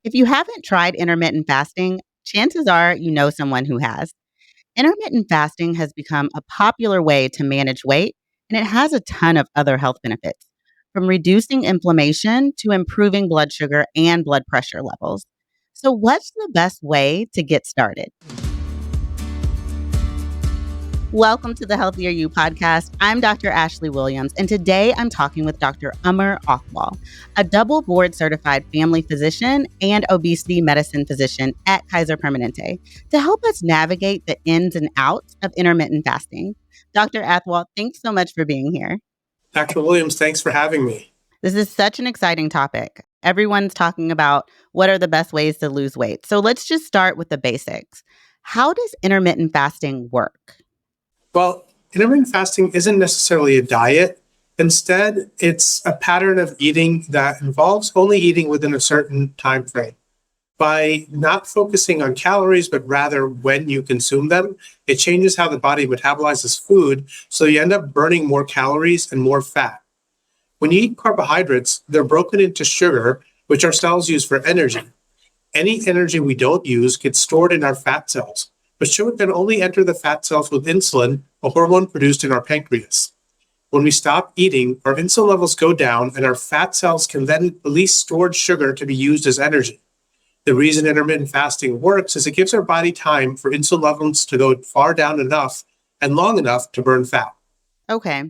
If you haven't tried intermittent fasting, chances are you know someone who has. Intermittent fasting has become a popular way to manage weight, and it has a ton of other health benefits, from reducing inflammation to improving blood sugar and blood pressure levels. So, what's the best way to get started? Welcome to the Healthier You podcast. I'm Dr. Ashlee Williams, and today I'm talking with Dr. Amardeep Athwal, a double board certified family physician and obesity medicine physician at Kaiser Permanente, to help us navigate the ins and outs of intermittent fasting. Dr. Athwal, thanks so much for being here. Dr. Williams, thanks for having me. This is such an exciting topic. Everyone's talking about what are the best ways to lose weight. So let's just start with the basics. How does intermittent fasting work? Well, intermittent fasting isn't necessarily a diet. Instead, it's a pattern of eating that involves only eating within a certain time frame. By not focusing on calories, but rather when you consume them, it changes how the body metabolizes food, so you end up burning more calories and more fat. When you eat carbohydrates, they're broken into sugar, which our cells use for energy. Any energy we don't use gets stored in our fat cells, but sugar can only enter the fat cells with insulin, a hormone produced in our pancreas. When we stop eating, our insulin levels go down, and our fat cells can then release stored sugar to be used as energy. The reason intermittent fasting works is it gives our body time for insulin levels to go far down enough and long enough to burn fat. Okay.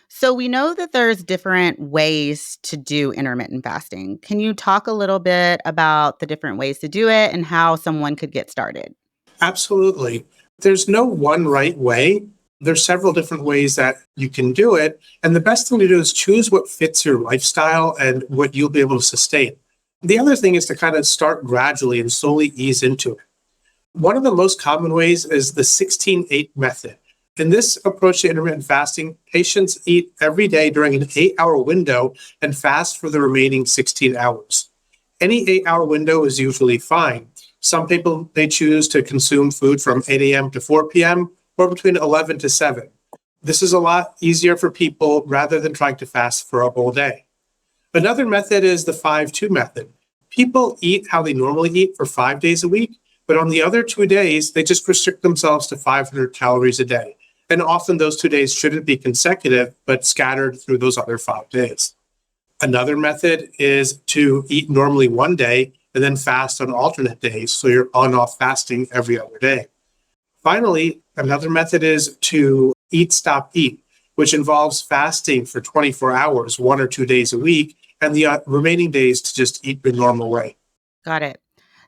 So we know that there's different ways to do intermittent fasting. Can you talk a little bit about the different ways to do it and how someone could get started? Absolutely. There's no one right way. There's several different ways that you can do it. And the best thing to do is choose what fits your lifestyle and what you'll be able to sustain. The other thing is to kind of start gradually and slowly ease into it. One of the most common ways is the 16-8 method. In this approach to intermittent fasting, patients eat every day during an 8-hour window and fast for the remaining 16 hours. Any 8-hour window is usually fine. Some people, they choose to consume food from 8 a.m. to 4 p.m. or between 11 to 7. This is a lot easier for people rather than trying to fast for a whole day. Another method is the 5-2 method. People eat how they normally eat for 5 days a week, but on the other 2 days, they just restrict themselves to 500 calories a day. And often those 2 days shouldn't be consecutive, but scattered through those other 5 days. Another method is to eat normally one day and then fast on alternate days, so you're on-off fasting every other day. Finally, another method is to eat, stop, eat, which involves fasting for 24 hours, 1 or 2 days a week, and the remaining days to just eat your normal way. Got it.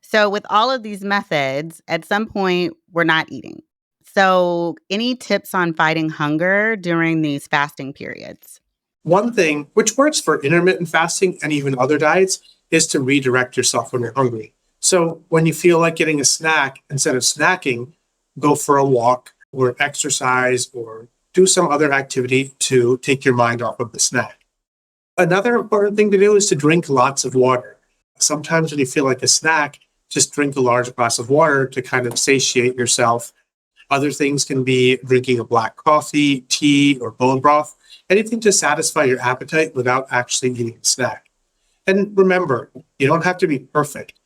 So with all of these methods, at some point, we're not eating. So any tips on fighting hunger during these fasting periods? One thing, which works for intermittent fasting and even other diets, is to redirect yourself when you're hungry. So when you feel like getting a snack, instead of snacking, go for a walk or exercise or do some other activity to take your mind off of the snack. Another important thing to do is to drink lots of water. Sometimes when you feel like a snack, just drink a large glass of water to kind of satiate yourself. Other things can be drinking a black coffee, tea, or bone broth, anything to satisfy your appetite without actually eating a snack. And remember, you don't have to be perfect.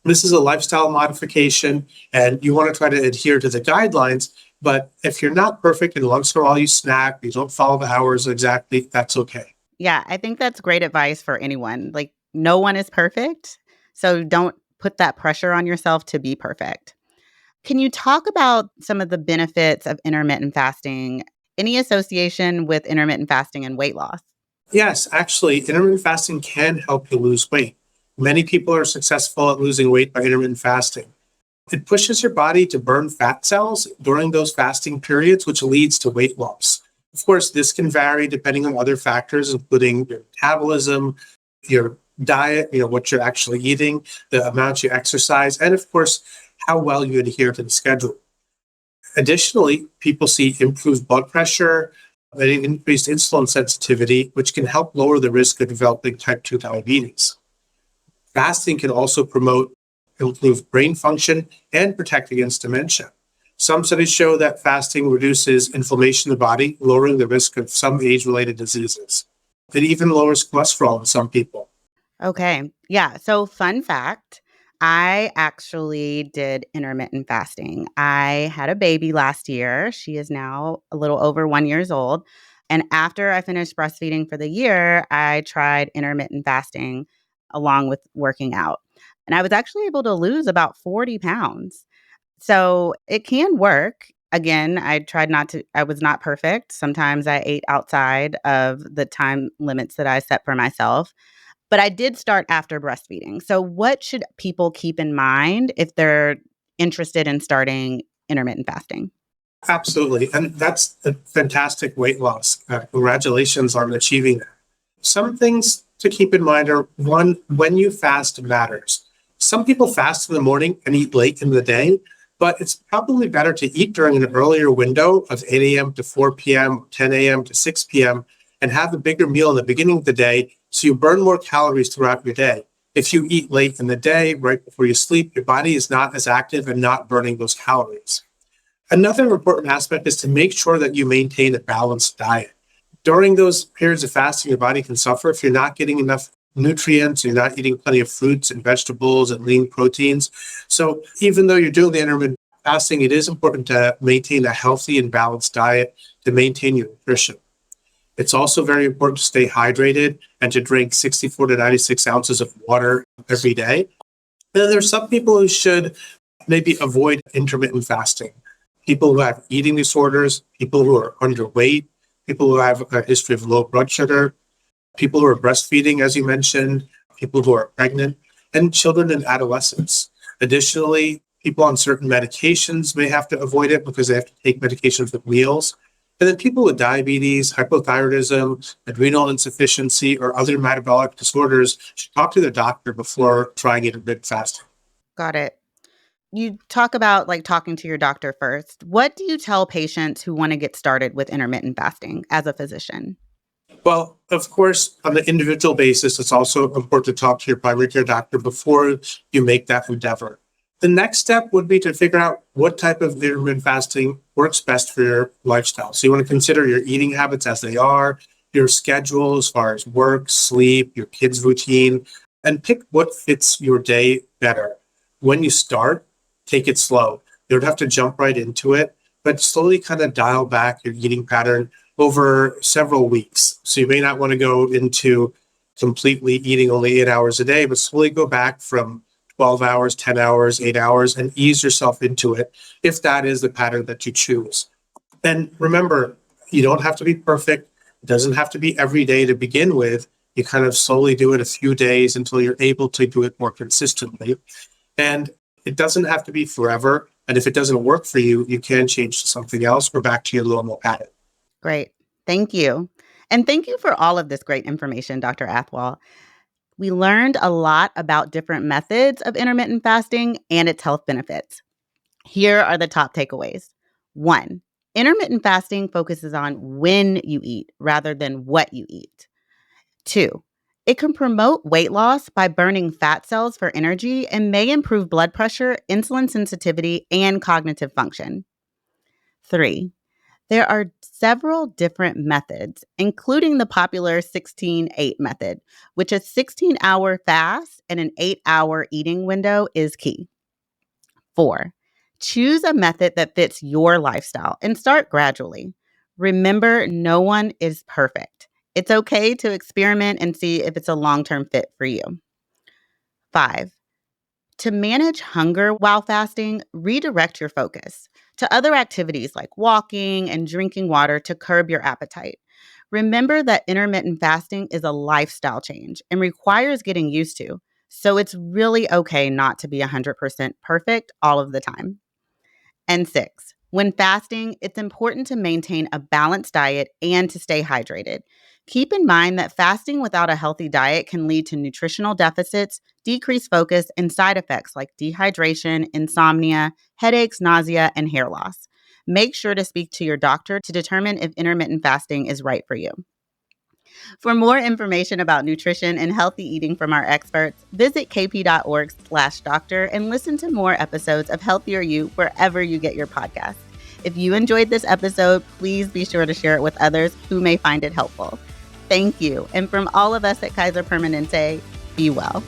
This is a lifestyle modification, and you want to try to adhere to the guidelines. But if you're not perfect and once in a while you snack, you don't follow the hours exactly, that's okay. Yeah, I think that's great advice for anyone. Like, no one is perfect. So don't put that pressure on yourself to be perfect. Can you talk about some of the benefits of intermittent fasting? Any association with intermittent fasting and weight loss? Yes, actually, intermittent fasting can help you lose weight. Many people are successful at losing weight by intermittent fasting. It pushes your body to burn fat cells during those fasting periods, which leads to weight loss. Of course, this can vary depending on other factors, including your metabolism, your diet, what you're actually eating, the amount you exercise, and of course, how well you adhere to the schedule. Additionally, people see improved blood pressure and increased insulin sensitivity, which can help lower the risk of developing type 2 diabetes. Fasting can also promote improved brain function and protect against dementia. Some studies show that fasting reduces inflammation in the body, lowering the risk of some age-related diseases. It even lowers cholesterol in some people. Okay. Yeah. So, fun fact, I actually did intermittent fasting. I had a baby last year. She is now a little over 1 year old. And after I finished breastfeeding for the year, I tried intermittent fasting along with working out. And I was actually able to lose about 40 pounds. So it can work. Again, I was not perfect. Sometimes I ate outside of the time limits that I set for myself. But I did start after breastfeeding. So what should people keep in mind if they're interested in starting intermittent fasting? Absolutely. And that's a fantastic weight loss. Congratulations on achieving that. Some things to keep in mind are one, when you fast matters. Some people fast in the morning and eat late in the day, but it's probably better to eat during an earlier window of 8 a.m. to 4 p.m., 10 a.m. to 6 p.m., and have a bigger meal in the beginning of the day so you burn more calories throughout your day. If you eat late in the day, right before you sleep, your body is not as active and not burning those calories. Another important aspect is to make sure that you maintain a balanced diet. During those periods of fasting, your body can suffer if you're not getting enough nutrients, you're not eating plenty of fruits and vegetables and lean proteins. So even though you're doing the intermittent fasting, it is important to maintain a healthy and balanced diet to maintain your nutrition. It's also very important to stay hydrated and to drink 64 to 96 ounces of water every day. And then there's some people who should maybe avoid intermittent fasting. People who have eating disorders, people who are underweight, people who have a history of low blood sugar, people who are breastfeeding, as you mentioned, people who are pregnant, and children and adolescents. Additionally, people on certain medications may have to avoid it because they have to take medications with meals. And then people with diabetes, hypothyroidism, adrenal insufficiency, or other metabolic disorders should talk to their doctor before trying intermittent fasting. Got it. You talk about like talking to your doctor first. What do you tell patients who want to get started with intermittent fasting as a physician? Well, of course, on an individual basis, it's also important to talk to your primary care doctor before you make that endeavor. The next step would be to figure out what type of intermittent fasting works best for your lifestyle. So you want to consider your eating habits as they are, your schedule as far as work, sleep, your kids' routine, and pick what fits your day better. When you start, take it slow. You don't have to jump right into it, but slowly kind of dial back your eating pattern over several weeks. So you may not want to go into completely eating only 8 hours a day, but slowly go back from 12 hours, 10 hours, 8 hours, and ease yourself into it if that is the pattern that you choose. And remember, you don't have to be perfect. It doesn't have to be every day to begin with. You kind of slowly do it a few days until you're able to do it more consistently. And it doesn't have to be forever. And if it doesn't work for you, you can change to something else or back to your normal pattern. Great. Thank you. And thank you for all of this great information, Dr. Athwal. We learned a lot about different methods of intermittent fasting and its health benefits. Here are the top takeaways. 1, intermittent fasting focuses on when you eat rather than what you eat. 2, it can promote weight loss by burning fat cells for energy and may improve blood pressure, insulin sensitivity, and cognitive function. 3, there are several different methods, including the popular 16-8 method, which a 16-hour fast and an 8-hour eating window is key. 4, choose a method that fits your lifestyle and start gradually. Remember, no one is perfect. It's okay to experiment and see if it's a long-term fit for you. 5, to manage hunger while fasting, redirect your focus to other activities like walking and drinking water to curb your appetite. Remember that intermittent fasting is a lifestyle change and requires getting used to. So it's really okay not to be 100% perfect all of the time. And 6, when fasting, it's important to maintain a balanced diet and to stay hydrated. Keep in mind that fasting without a healthy diet can lead to nutritional deficits, decreased focus, and side effects like dehydration, insomnia, headaches, nausea, and hair loss. Make sure to speak to your doctor to determine if intermittent fasting is right for you. For more information about nutrition and healthy eating from our experts, visit kp.org/doctor and listen to more episodes of Healthier You wherever you get your podcasts. If you enjoyed this episode, please be sure to share it with others who may find it helpful. Thank you. And from all of us at Kaiser Permanente, be well.